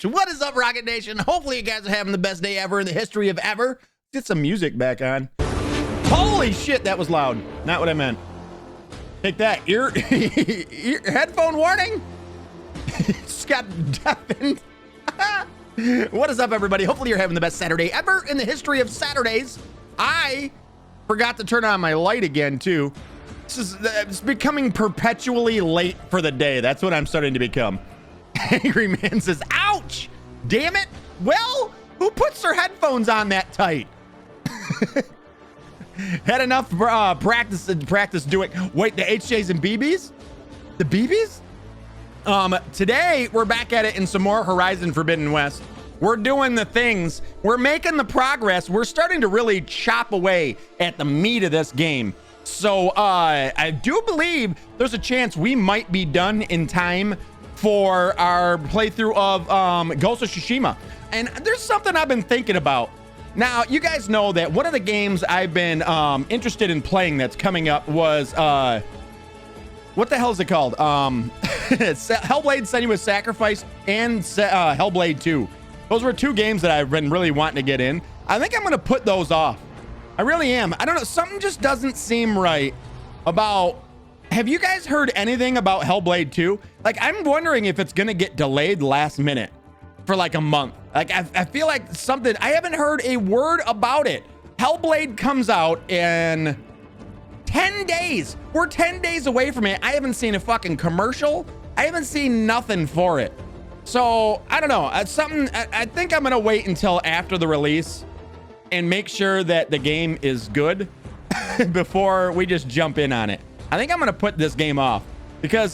What is up, Rocket Nation? Hopefully you guys are having the best day ever in the history of ever. Let's get some music back on. Holy shit, that was loud. Not what I meant. Take that. Ear headphone warning. Just got deafened. What is up, everybody? Hopefully you're having the best Saturday ever in the history of Saturdays. I forgot to turn on my light again, too. It's becoming perpetually late for the day. That's what I'm starting to become. Angry Man says, ouch! Damn it! Well, who puts their headphones on that tight? Had enough practice doing. Wait, the HJs and BBs? The BBs? Today we're back at it in some more Horizon Forbidden West. We're doing the things. We're making the progress. We're starting to really chop away at the meat of this game. So I do believe there's a chance we might be done in time for our playthrough of Ghost of Tsushima. And there's something I've been thinking about. Now, you guys know that one of the games I've been interested in playing that's coming up was, what the hell is it called? Hellblade Senua's Sacrifice and Hellblade 2. Those were two games that I've been really wanting to get in. I think I'm going to put those off. I really am. I don't know. Something just doesn't seem right about... Have you guys heard anything about Hellblade 2? Like, I'm wondering if it's going to get delayed last minute for like a month. Like, I feel like something... I haven't heard a word about it. Hellblade comes out in 10 days. We're 10 days away from it. I haven't seen a fucking commercial. I haven't seen nothing for it. So, I don't know. It's something... I think I'm going to wait until after the release and make sure that the game is good before we just jump in on it. I think I'm going to put this game off because,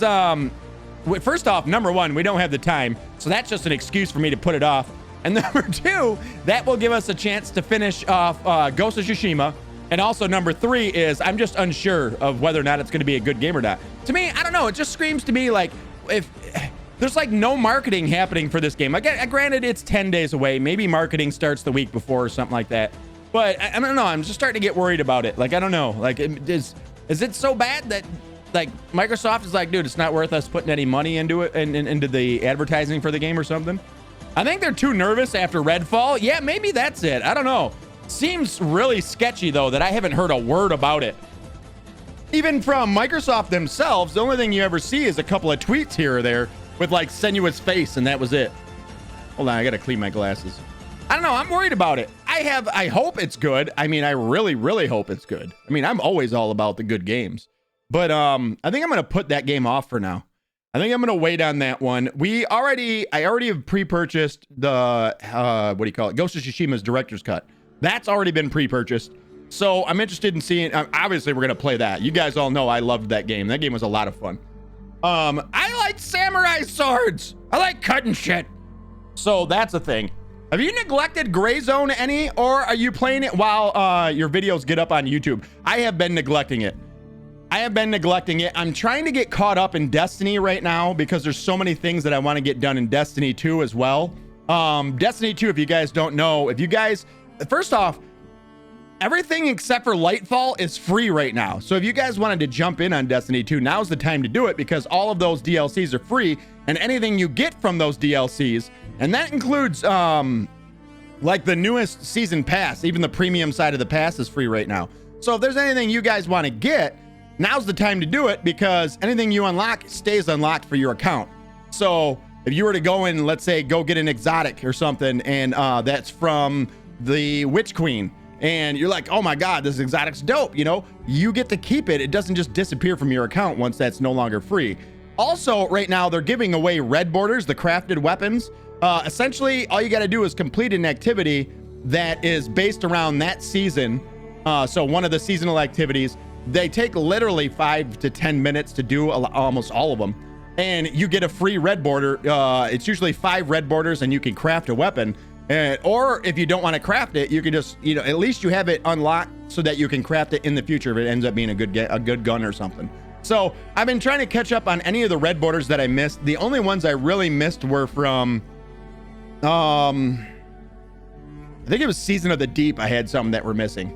first off, number one, we don't have the time. So that's just an excuse for me to put it off. And number two, that will give us a chance to finish off Ghost of Tsushima. And also number three is I'm just unsure of whether or not it's going to be a good game or not. To me, I don't know. It just screams to me like if there's like no marketing happening for this game. Like, granted, it's 10 days away. Maybe marketing starts the week before or something like that. But I don't know. I'm just starting to get worried about it. Like, I don't know. Like, is it so bad that like Microsoft is like, dude, it's not worth us putting any money into it and into the advertising for the game or something? I think they're too nervous after Redfall. Yeah, maybe that's it. I don't know. Seems really sketchy, though, that I haven't heard a word about it. Even from Microsoft themselves, the only thing you ever see is a couple of tweets here or there with like Senua's face, and that was it. Hold on, I gotta clean my glasses. I don't know, I'm worried about it. I hope it's good. I mean, I really, really hope it's good. I mean, I'm always all about the good games. But I think I'm gonna put that game off for now. I think I'm gonna wait on that one. I already have pre-purchased the what do you call it? Ghost of Tsushima's director's cut. That's already been pre-purchased. So I'm interested in seeing, obviously we're gonna play that. You guys all know I loved that game. That game was a lot of fun. I like samurai swords. I like cutting shit. So that's a thing. Have you neglected Gray Zone any, or are you playing it while your videos get up on YouTube? I have been neglecting it. I'm trying to get caught up in Destiny right now because there's so many things that I want to get done in Destiny 2 as well. Destiny 2, if you guys don't know, first off, everything except for Lightfall is free right now. So if you guys wanted to jump in on Destiny 2, now's the time to do it because all of those DLCs are free, and anything you get from those DLCs, and that includes like the newest season pass, even the premium side of the pass is free right now. So if there's anything you guys want to get, now's the time to do it because anything you unlock stays unlocked for your account. So if you were to go in, let's say, go get an exotic or something, and that's from the Witch Queen, and you're like, oh my God, this exotic's dope, you know, you get to keep it. It doesn't just disappear from your account once that's no longer free. Also, right now, they're giving away red borders, the crafted weapons. Essentially, all you got to do is complete an activity that is based around that season. So one of the seasonal activities, they take literally 5 to 10 minutes to do almost all of them. And you get a free red border. It's usually 5 red borders, and you can craft a weapon. Or if you don't want to craft it, you can just, you know, at least you have it unlocked so that you can craft it in the future if it ends up being a good gun or something. So I've been trying to catch up on any of the red borders that I missed. The only ones I really missed were from, I think it was Season of the Deep. I had some that were missing.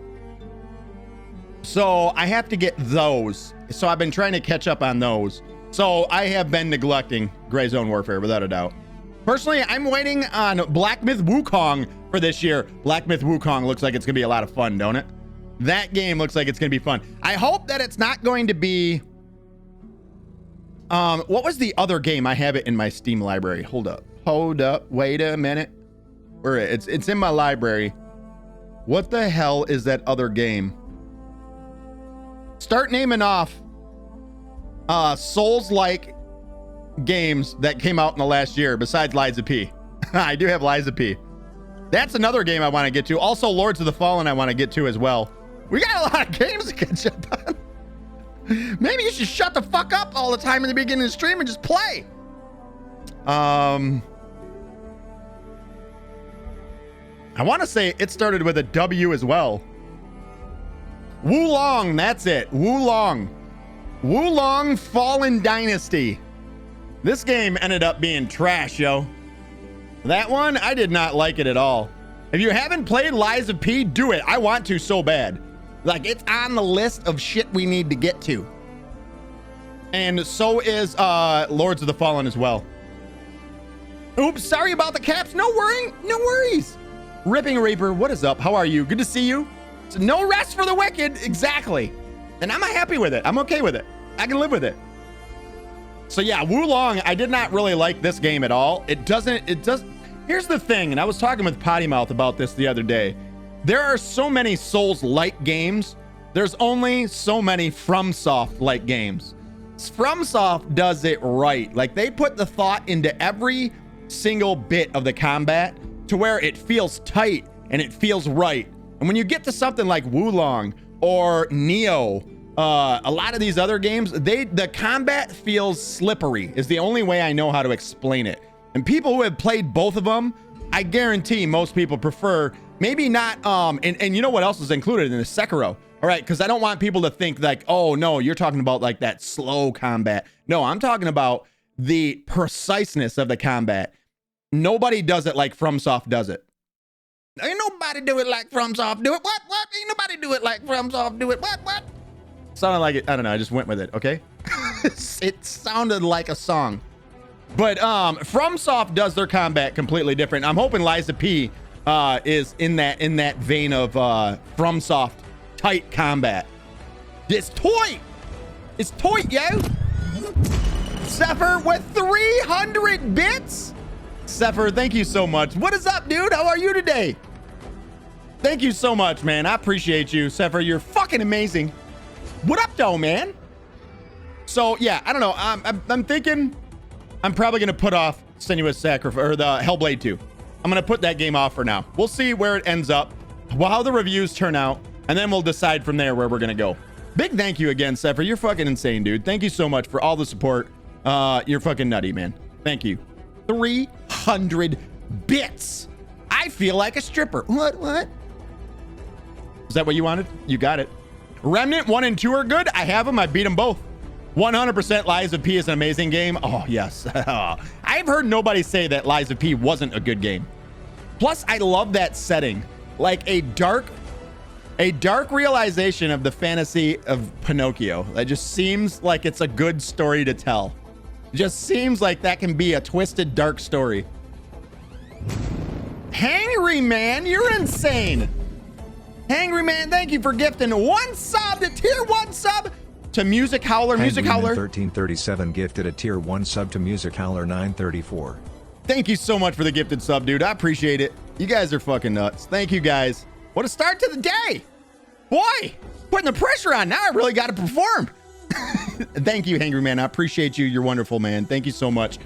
So I have to get those. So I've been trying to catch up on those. So I have been neglecting Gray Zone Warfare without a doubt. Personally, I'm waiting on Black Myth Wukong for this year. Black Myth Wukong looks like it's gonna be a lot of fun, don't it? That game looks like it's gonna be fun. I hope that it's not going to be what was the other game? I have it in my Steam library. Hold up, wait a minute. Where it's in my library. What the hell is that other game? Start naming off Souls-like games that came out in the last year besides Lies of P. I do have Lies of P. That's another game I want to get to. Also, Lords of the Fallen I want to get to as well. We got a lot of games to catch up on. Maybe you should shut the fuck up all the time in the beginning of the stream and just play. I want to say it started with a W as well. Wulong, that's it. Wulong Fallen Dynasty. This game ended up being trash, yo. That one, I did not like it at all. If you haven't played Lies of P, do it. I want to so bad. Like, it's on the list of shit we need to get to. And so is Lords of the Fallen as well. Oops, sorry about the caps. No worries. Ripping Reaper, what is up? How are you? Good to see you. So no rest for the wicked. Exactly. And I'm happy with it. I'm okay with it. I can live with it. So yeah, Wulong, I did not really like this game at all. It does. Here's the thing, and I was talking with Potty Mouth about this the other day. There are so many Souls-like games. There's only so many FromSoft-like games. FromSoft does it right. Like, they put the thought into every single bit of the combat to where it feels tight and it feels right. And when you get to something like Wulong or Neo, a lot of these other games, the combat feels slippery is the only way I know how to explain it. And people who have played both of them, I guarantee most people prefer maybe not, and you know what else is included in the Sekiro? All right, because I don't want people to think like, oh no, you're talking about like that slow combat. No, I'm talking about the preciseness of the combat. Nobody does it like FromSoft does it. Ain't nobody do it like FromSoft do it. What? Ain't nobody do it like FromSoft do it. What? Sounded like it. I don't know. I just went with it. Okay. It sounded like a song. But FromSoft does their combat completely different. I'm hoping Lies of P is in that vein of FromSoft tight combat. It's toy, yo. Zephyr with 300 bits. Zephyr, thank you so much. What is up, dude? How are you today? Thank you so much, man. I appreciate you, Zephyr. You're fucking amazing. What up, though, man? So yeah, I don't know. I'm thinking I'm probably gonna put off Strenuous Sacrifice or the Hellblade 2. I'm gonna put that game off for now. We'll see where it ends up, how the reviews turn out, and then we'll decide from there where we're gonna go. Big thank you again, Zephyr. You're fucking insane, dude. Thank you so much for all the support. You're fucking nutty, man. Thank you. 300 bits. I feel like a stripper. What? Is that what you wanted? You got it. Remnant 1 and 2 are good. I have them. I beat them both. 100% Lies of P is an amazing game. Oh, yes. I've heard nobody say that Lies of P wasn't a good game. Plus, I love that setting. Like a dark realization of the fantasy of Pinocchio. That just seems like it's a good story to tell. It just seems like that can be a twisted, dark story. Hangry Man, you're insane. Hangry Man, thank you for gifting 1 sub to tier 1 sub to Music Howler. Music Howler 1337 gifted a tier 1 sub to Music Howler 934. Thank you so much for the gifted sub, dude. I appreciate it. You guys are fucking nuts. Thank you, guys. What a start to the day. Boy, putting the pressure on. Now I really got to perform. Thank you, Hangry Man. I appreciate you. You're wonderful, man. Thank you so much.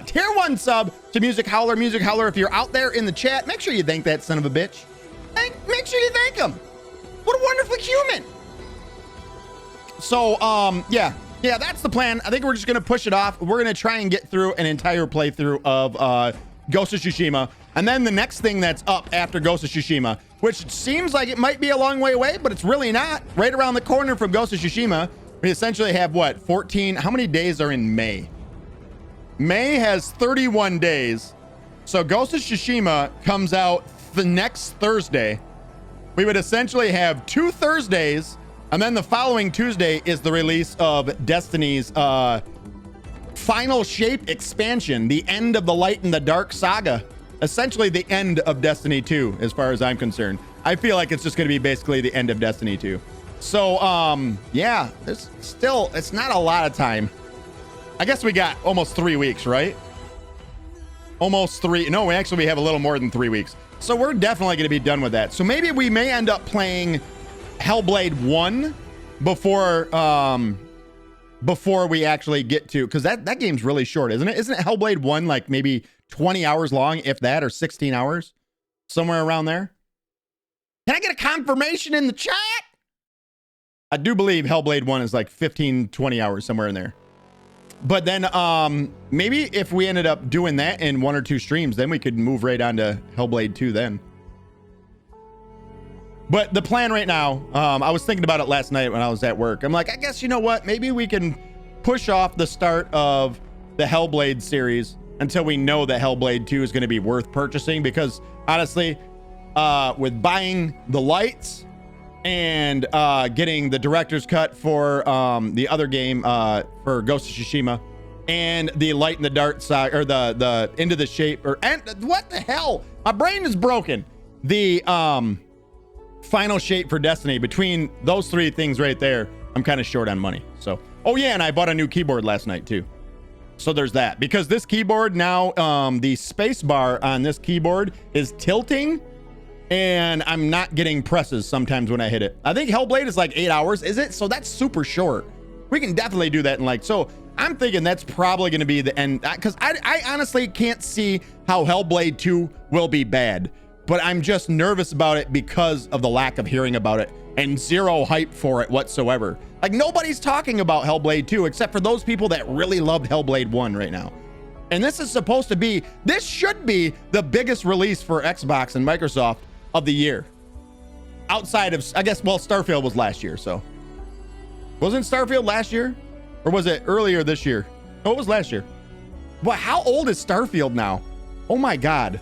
Tier 1 sub to Music Howler. Music Howler, if you're out there in the chat, make sure you thank that son of a bitch. Make sure you thank him. What a wonderful human. So, yeah, that's the plan. I think we're just going to push it off. We're going to try and get through an entire playthrough of Ghost of Tsushima. And then the next thing that's up after Ghost of Tsushima, which seems like it might be a long way away, but it's really not. Right around the corner from Ghost of Tsushima, we essentially have, what, 14? How many days are in May? May has 31 days. So Ghost of Tsushima comes out the next Thursday. We would essentially have 2 Thursdays, and then the following Tuesday is the release of Destiny's Final Shape expansion, the end of the Light and the Dark saga. Essentially the end of Destiny 2, as far as I'm concerned. I feel like it's just going to be basically the end of Destiny 2. So, yeah, it's not a lot of time. I guess we got almost 3 weeks, right? Almost 3. No, we have a little more than 3 weeks. So we're definitely going to be done with that. So maybe we may end up playing Hellblade 1 before we actually get to, because that game's really short, isn't it? Isn't it Hellblade 1 like maybe 20 hours long, if that, or 16 hours? Somewhere around there. Can I get a confirmation in the chat? I do believe Hellblade 1 is like 15, 20 hours, somewhere in there. But then maybe if we ended up doing that in 1 or 2 streams, then we could move right on to Hellblade 2 then. But the plan right now, I was thinking about it last night when I was at work. I'm like, I guess, you know what? Maybe we can push off the start of the Hellblade series until we know that Hellblade 2 is going to be worth purchasing. Because honestly, with buying the lights and getting the director's cut for the other game for Ghost of Tsushima, and the Light and the Dark side, or the Into the Shape, and what the hell? My brain is broken. The Final Shape for Destiny. Between those 3 things right there, I'm kind of short on money. So, oh yeah, and I bought a new keyboard last night too. So there's that. Because this keyboard now, the space bar on this keyboard is tilting, and I'm not getting presses sometimes when I hit it. I think Hellblade is like 8 hours, is it? So that's super short. We can definitely do that in like, so I'm thinking that's probably going to be the end, because I honestly can't see how Hellblade 2 will be bad. But I'm just nervous about it because of the lack of hearing about it and zero hype for it whatsoever. Like, nobody's talking about Hellblade 2 except for those people that really loved Hellblade 1 right now. And this is supposed to be, this should be the biggest release for Xbox and Microsoft of the year. Outside of, I guess, well, Starfield was last year, so. Wasn't Starfield last year? Or was it earlier this year? No, it was last year. But how old is Starfield now? Oh my God.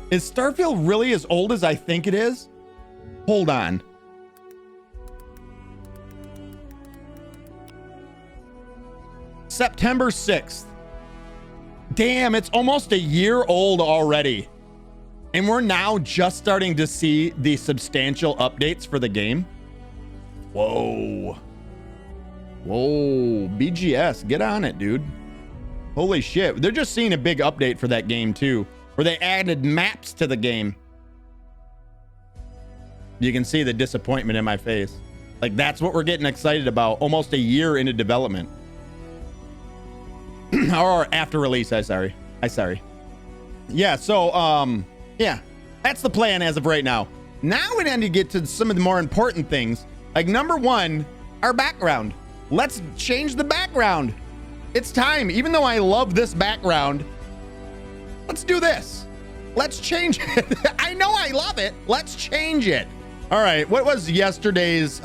Is Starfield really as old as I think it is? Hold on. September 6th. Damn, it's almost a year old already. And we're now just starting to see the substantial updates for the game. Whoa. Whoa, BGS, get on it, dude. Holy shit. They're just seeing a big update for that game too, where they added maps to the game. You can see the disappointment in my face. Like, that's what we're getting excited about almost a year into development. Or after release, I sorry. Yeah, so, yeah, that's the plan as of right now. Now we need to get to some of the more important things. Like, number 1, our background. Let's change the background. It's time. Even though I love this background, let's do this. Let's change it. I know I love it. Let's change it. All right. What was yesterday's?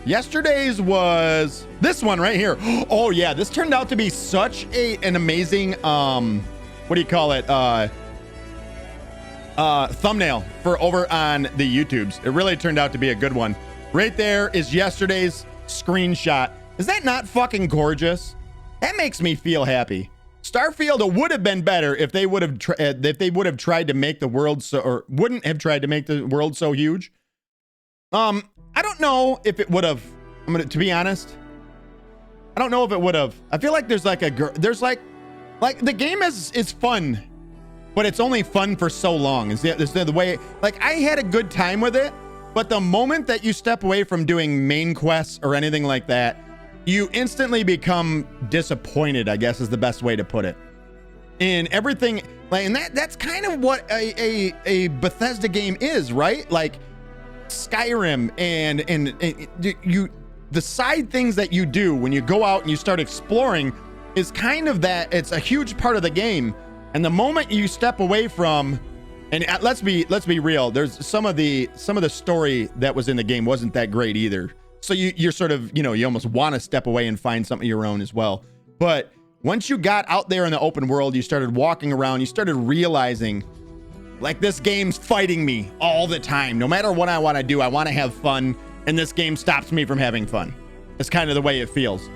Yesterday's was this one right here. Oh yeah. This turned out to be such an amazing, what do you call it? Thumbnail for over on the YouTubes. It really turned out to be a good one. Right there is yesterday's screenshot. Is that not fucking gorgeous? That makes me feel happy. Starfield would have been better if they would have tried to make the world so, or wouldn't have tried to make the world so huge. I don't know if it would have. To be honest, I don't know if it would have. I feel like there's like the game is fun, but it's only fun for so long. Is the way? Like, I had a good time with it, but the moment that you step away from doing main quests or anything like that, you instantly become disappointed, I guess is the best way to put it. In everything, like, and that's kind of what a Bethesda game is, right? Like Skyrim and the side things that you do when you go out and you start exploring is kind of that. It's a huge part of the game. And the moment you step away from, and let's be real, there's some of the story that was in the game wasn't that great either. So you're sort of, you almost want to step away and find something of your own as well. But once you got out there in the open world, you started walking around, you started realizing, like, this game's fighting me all the time. No matter what I want to do, I want to have fun, and this game stops me from having fun. That's kind of the way it feels,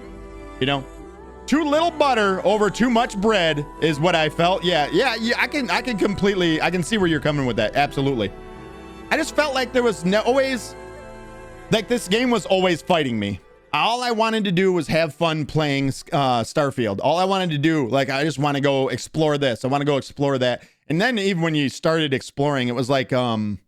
Too little butter over too much bread is what I felt. Yeah, I can completely, I can see where you're coming with that. Absolutely. I just felt like there was always, like this game was always fighting me. All I wanted to do was have fun playing Starfield. All I wanted to do, like, I just want to go explore this. I want to go explore that. And then even when you started exploring, it was like, oh,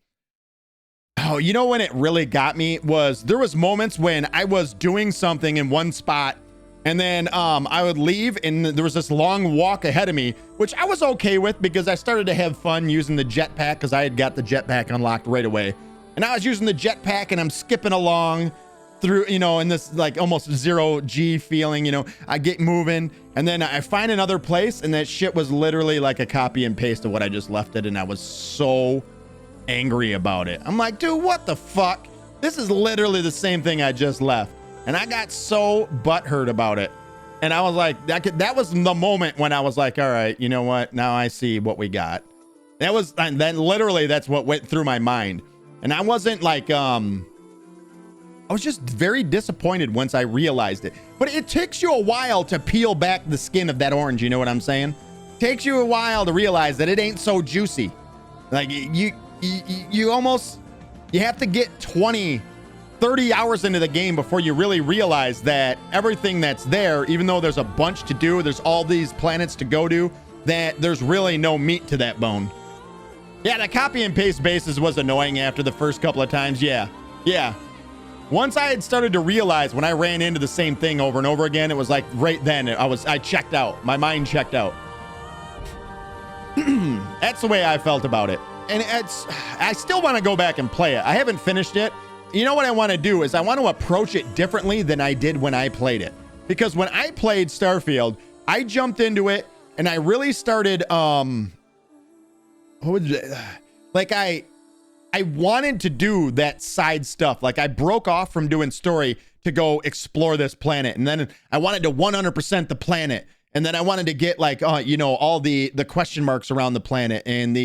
you know when it really got me was there was moments when I was doing something in one spot and then I would leave and there was this long walk ahead of me, which I was okay with because I started to have fun using the jetpack because I had got the jetpack unlocked right away. And I was using the jetpack and I'm skipping along through, you know, in this like almost 0G feeling, you know, I get moving and then I find another place and that shit was literally like a copy and paste of what I just left it. And I was so angry about it. I'm like, dude, what the fuck? This is literally the same thing I just left. And I got so butthurt about it. And I was like, that was the moment when I was like, all right, you know what? Now I see what we got. And then literally that's what went through my mind. And I wasn't like, I was just very disappointed once I realized it. But it takes you a while to peel back the skin of that orange. You know what I'm saying? Takes you a while to realize that it ain't so juicy. Like you almost, you have to get 20, 30 hours into the game before you really realize that everything that's there, even though there's a bunch to do, there's all these planets to go to, that there's really no meat to that bone. Yeah, the copy and paste basis was annoying after the first couple of times. Yeah. Once I had started to realize when I ran into the same thing over and over again, it was like right then I checked out. My mind checked out. That's the way I felt about it. And I still want to go back and play it. I haven't finished it. You know what I want to do is I want to approach it differently than I did when I played it. Because when I played Starfield, I jumped into it and I really started, like I wanted to do that side stuff. Like I broke off from doing story to go explore this planet. And then I wanted to 100% the planet. And then I wanted to get like, you know, all the question marks around the planet. And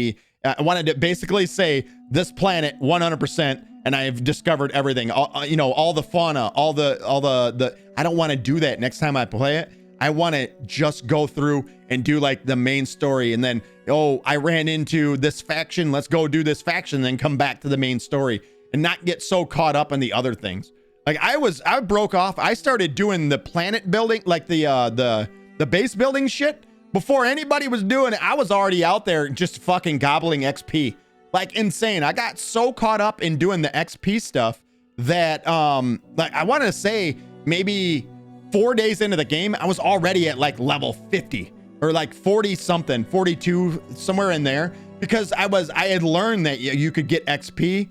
I wanted to basically say this planet 100%. And I've discovered everything, you know, all the fauna, all the, I don't want to do that next time I play it. I want to just go through and do like the main story. And then, oh, I ran into this faction. Let's go do this faction, and then come back to the main story and not get so caught up in the other things. Like I broke off. I started doing the planet building, like the base building shit before anybody was doing it. I was already out there just fucking gobbling XP. Like insane. I got so caught up in doing the XP stuff that like I want to say maybe 4 days into the game, I was already at like level 50 or like 40 something, 42, somewhere in there, because I had learned that you could get XP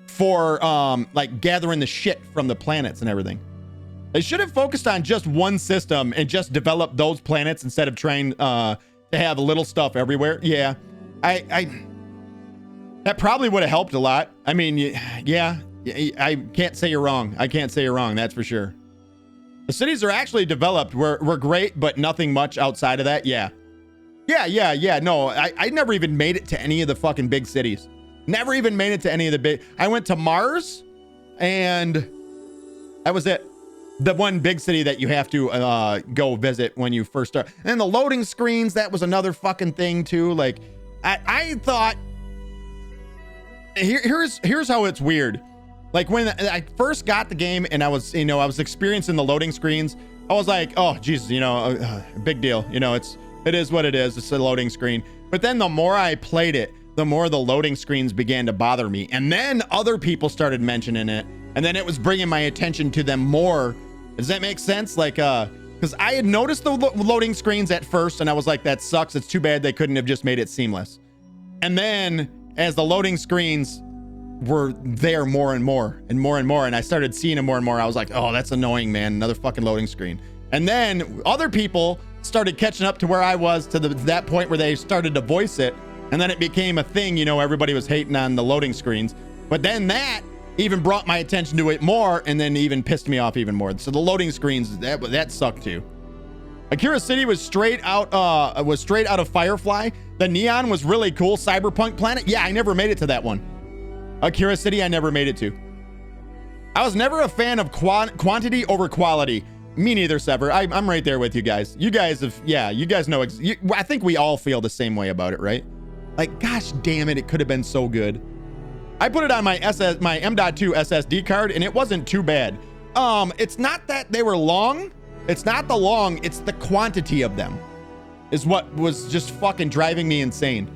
for like gathering the shit from the planets and everything. They should have focused on just one system and just developed those planets instead of trying to have little stuff everywhere. Yeah, that probably would have helped a lot. I mean, yeah, I can't say you're wrong. I can't say you're wrong. That's for sure. The cities are actually developed. We're great, but nothing much outside of that. Yeah. No, I never even made it to any of the fucking big cities. Never even made it to any of the big. I went to Mars, and that was it. The one big city that you have to go visit when you first start. And the loading screens, that was another fucking thing too. Like, I thought. Here's how it's weird. Like when I first got the game and I was experiencing the loading screens, I was like, oh Jesus, big deal. It is what it is. It's a loading screen. But then the more I played it, the more the loading screens began to bother me. And then other people started mentioning it, and then it was bringing my attention to them more. Does that make sense? Like, because I had noticed the loading screens at first, and I was like, that sucks. It's too bad they couldn't have just made it seamless. And then as the loading screens were there more and more and more and more, and I started seeing them more and more, I was like, oh, that's annoying, man. Another fucking loading screen. And then other people started catching up to where I was to that point where they started to voice it, and then it became a thing. Everybody was hating on the loading screens, but then that even brought my attention to it more, and then even pissed me off even more. So the loading screens, that sucked too. Akira City was straight out of Firefly. The neon was really cool. Cyberpunk planet. Yeah, I never made it to that one. Akira City, I never made it to. I was never a fan of quantity over quality. Me neither, Sever. I'm right there with you guys. You guys have, yeah, you guys know. I think we all feel the same way about it, right? Like, gosh damn it, it could have been so good. I put it on my M.2 SSD card, and it wasn't too bad. It's not that they were long. It's not the long. It's the quantity of them is what was just fucking driving me insane.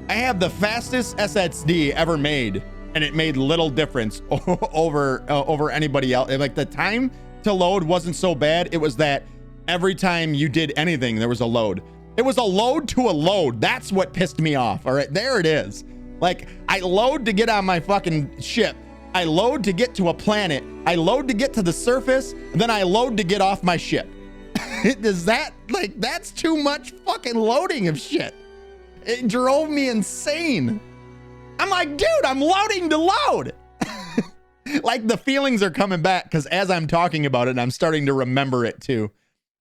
I have the fastest SSD ever made, and it made little difference over anybody else. Like, the time to load wasn't so bad. It was that every time you did anything, there was a load. It was a load to a load. That's what pissed me off. All right, there it is. Like, I load to get on my fucking ship. I load to get to a planet. I load to get to the surface. Then I load to get off my ship. Is that, like, that's too much fucking loading of shit. It drove me insane. I'm like, dude, I'm loading to load. Like, the feelings are coming back because as I'm talking about it, I'm starting to remember it too.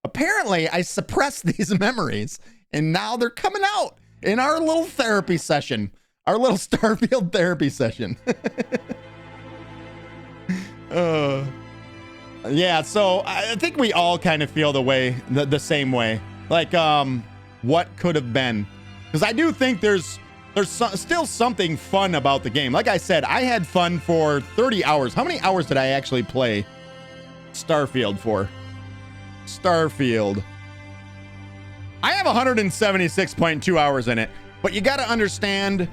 Apparently, I suppressed these memories, and now they're coming out in our little therapy session, our little Starfield therapy session. Yeah, so I think we all kind of feel the same way. Like, what could have been? Because I do think there's still something fun about the game. Like I said, I had fun for 30 hours. How many hours did I actually play Starfield for? Starfield. I have 176.2 hours in it, but you got to understand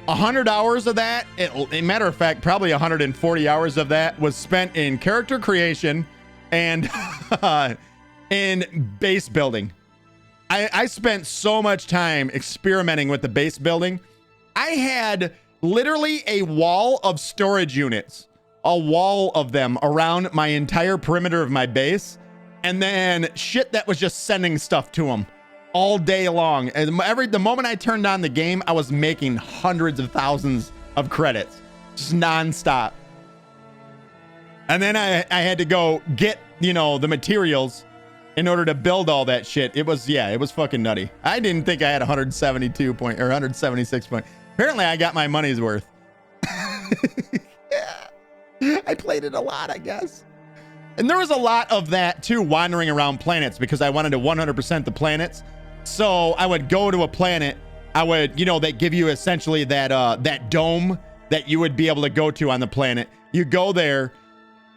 100 hours of that, a matter of fact, probably 140 hours of that was spent in character creation and in base building. I spent so much time experimenting with the base building. I had literally a wall of storage units, a wall of them around my entire perimeter of my base. And then shit that was just sending stuff to them all day long. And the moment I turned on the game, I was making hundreds of thousands of credits, just nonstop. And then I had to go get, you know, the materials in order to build all that shit. It was fucking nutty. I didn't think I had 176 point. Apparently I got my money's worth. Yeah. I played it a lot, I guess. And there was a lot of that too, wandering around planets, because I wanted to 100% the planets. So I would go to a planet. I would, you know, they give you essentially that dome that you would be able to go to on the planet. You go there,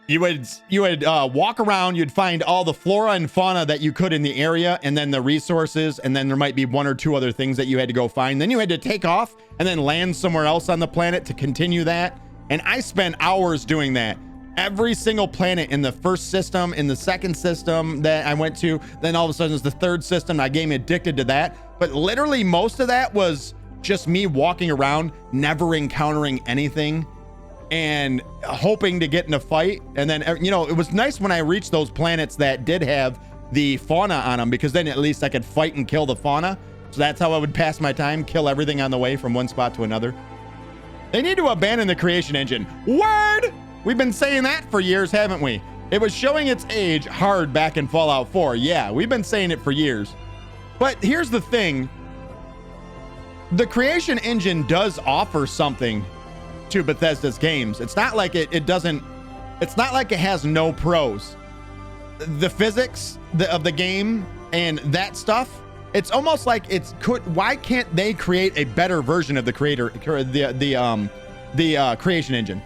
you would walk around, you'd find all the flora and fauna that you could in the area, and then the resources, and then there might be one or two other things that you had to go find. Then you had to take off and then land somewhere else on the planet to continue that. And I spent hours doing that. Every single planet in the first system, in the second system that I went to, then all of a sudden it's the third system. I became addicted to that. But literally most of that was just me walking around, never encountering anything and hoping to get in a fight. And then, you know, it was nice when I reached those planets that did have the fauna on them, because then at least I could fight and kill the fauna. So that's how I would pass my time, kill everything on the way from one spot to another. They need to abandon the creation engine. Word! We've been saying that for years, haven't we? It was showing its age hard back in Fallout 4. Yeah, we've been saying it for years. But here's the thing. The creation engine does offer something to Bethesda's games. It's not like it doesn't, it's not like it has no pros. The physics of the game and that stuff, it's almost like why can't they create a better version of the creation engine?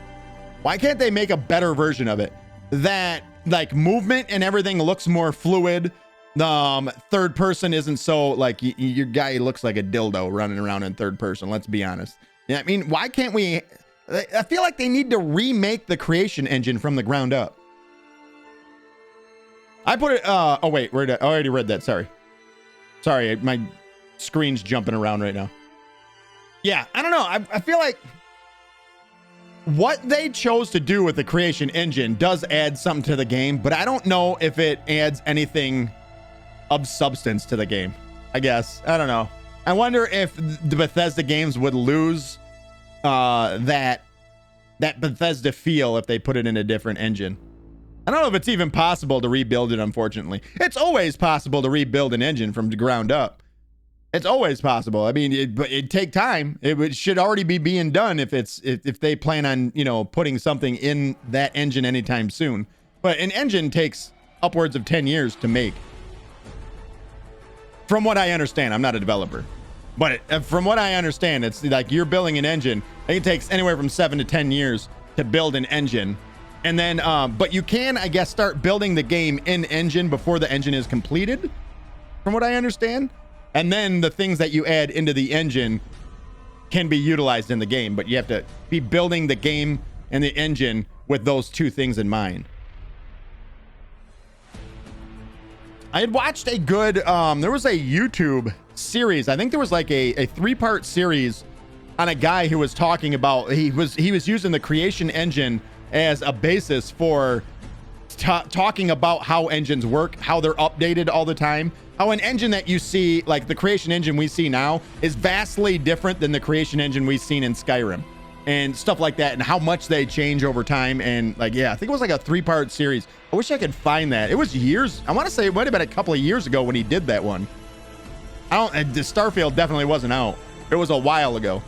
Why can't they make a better version of it that, like, movement and everything looks more fluid? Third person isn't so, like, your guy looks like a dildo running around in third person. Let's be honest. Yeah, I mean, why can't we? I feel like they need to remake the creation engine from the ground up. I put it. Oh wait, I already read that. Sorry, my screen's jumping around right now. Yeah, I don't know. I feel like what they chose to do with the creation engine does add something to the game, but I don't know if it adds anything of substance to the game. I guess. I don't know. I wonder if the Bethesda games would lose that Bethesda feel if they put it in a different engine. I don't know if it's even possible to rebuild it, unfortunately. It's always possible to rebuild an engine from the ground up. It's always possible. I mean, it'd take time. It should already be being done if they plan on, you know, putting something in that engine anytime soon. But an engine takes upwards of 10 years to make. From what I understand, I'm not a developer, but from what I understand, it's like you're building an engine. I think it takes anywhere from 7 to 10 years to build an engine. And then, but you can, I guess, start building the game in engine before the engine is completed, from what I understand. And then the things that you add into the engine can be utilized in the game, but you have to be building the game and the engine with those two things in mind. I had watched a good, there was a YouTube series. I think there was like a 3-part series on a guy who was talking about, he was using the creation engine as a basis for talking about how engines work, how they're updated all the time, how an engine that you see, like the creation engine we see now, is vastly different than the creation engine we've seen in Skyrim and stuff like that, and how much they change over time. And like, yeah, I think it was like a 3-part series. I wish I could find that. It was years. I want to say it might have been a couple of years ago when he did that one. The Starfield definitely wasn't out. It was a while ago.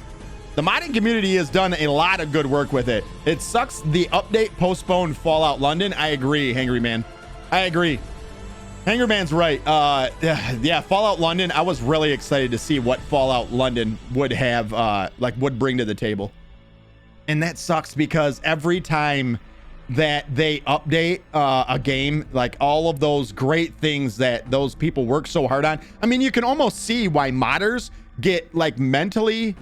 The modding community has done a lot of good work with it. It sucks the update postponed Fallout London. I agree, Hangry Man. I agree. Hangry Man's right. Yeah, Fallout London. I was really excited to see what Fallout London would have, would bring to the table. And that sucks because every time that they update a game, like all of those great things that those people work so hard on, I mean, you can almost see why modders get like mentally,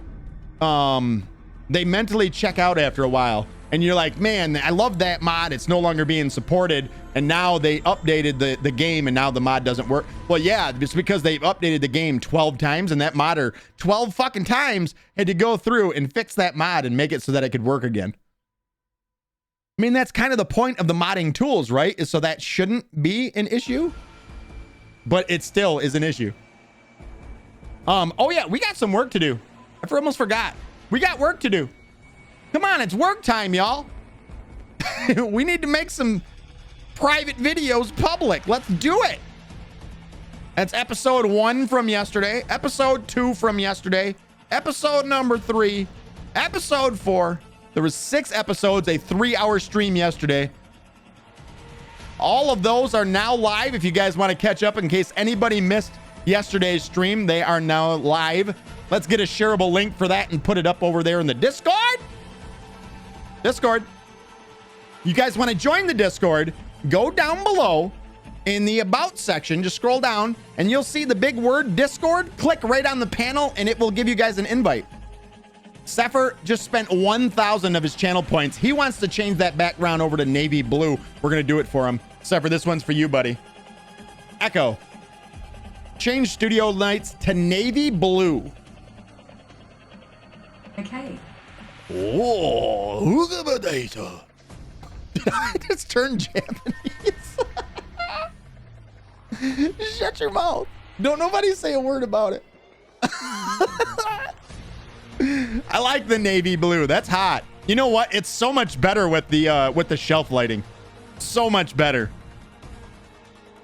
they mentally check out after a while. And you're like, man, I love that mod. It's no longer being supported. And now they updated the game and now the mod doesn't work. Well, yeah, it's because they've updated the game 12 times and that modder 12 fucking times had to go through and fix that mod and make it so that it could work again. I mean, that's kind of the point of the modding tools, right? Is so that shouldn't be an issue, but it still is an issue. Oh yeah, we got some work to do. I almost forgot. We got work to do. Come on, it's work time, y'all. We need to make some private videos public. Let's do it. That's episode 1 from yesterday, episode 2 from yesterday, episode number 3, episode 4. There was 6 episodes, a 3-hour stream yesterday. All of those are now live. If you guys want to catch up in case anybody missed yesterday's stream, they are now live. Let's get a shareable link for that and put it up over there in the Discord. You guys want to join the Discord? Go down below in the About section. Just scroll down and you'll see the big word Discord. Click right on the panel and it will give you guys an invite. Sepher just spent 1,000 of his channel points. He wants to change that background over to navy blue. We're going to do it for him. Sepher, this one's for you, buddy. Echo. Change studio lights to navy blue. Okay. Oh, who's the data? Did I just turn Japanese? Shut your mouth. Don't nobody say a word about it. I like the navy blue. That's hot. You know what? It's so much better with the shelf lighting. So much better.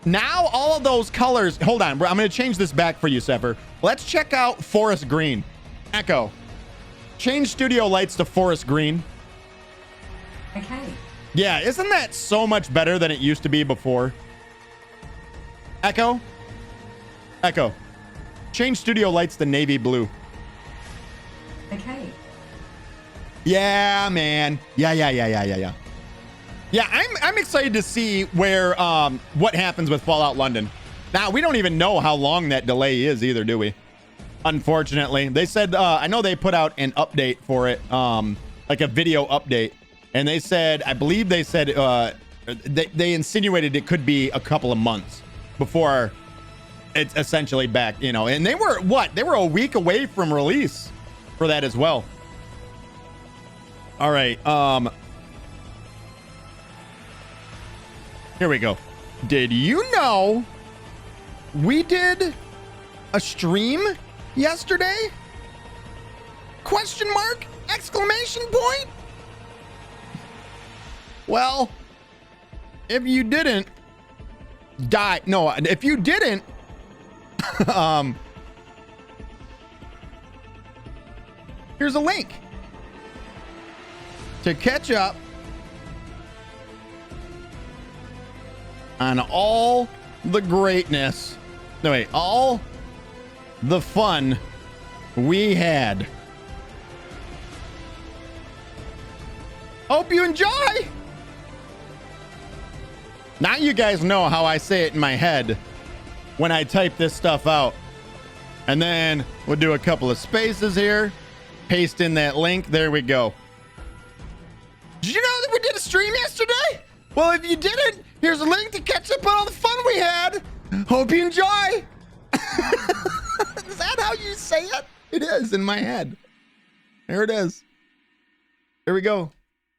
Now all of those colors. Hold on. I'm going to change this back for you, Sepher. Let's check out forest green. Echo. Change studio lights to forest green. Okay. Yeah, isn't that so much better than it used to be before? Echo. Echo. Change studio lights to navy blue. Okay. Yeah, man. Yeah. Yeah, I'm excited to see where what happens with Fallout London. Now, we don't even know how long that delay is either, do we? Unfortunately. They said I know they put out an update for it, like a video update, and they said, I believe they said they insinuated it could be a couple of months before it's essentially back, you know. And they were they were a week away from release for that as well. All right, here we go. Did you know we did a stream yesterday? Question mark? Exclamation point? Well, if you didn't if you didn't here's a link to catch up on all the greatness. No, wait, all the fun we had. Hope you enjoy. Now you guys know how I say it in my head when I type this stuff out. And then we'll do a couple of spaces here. Paste in that link. There we go. Did you know that we did a stream yesterday? Well, if you didn't, here's a link to catch up on all the fun we had. Hope you enjoy. Is that how you say it? It is in my head. There it is. Here we go.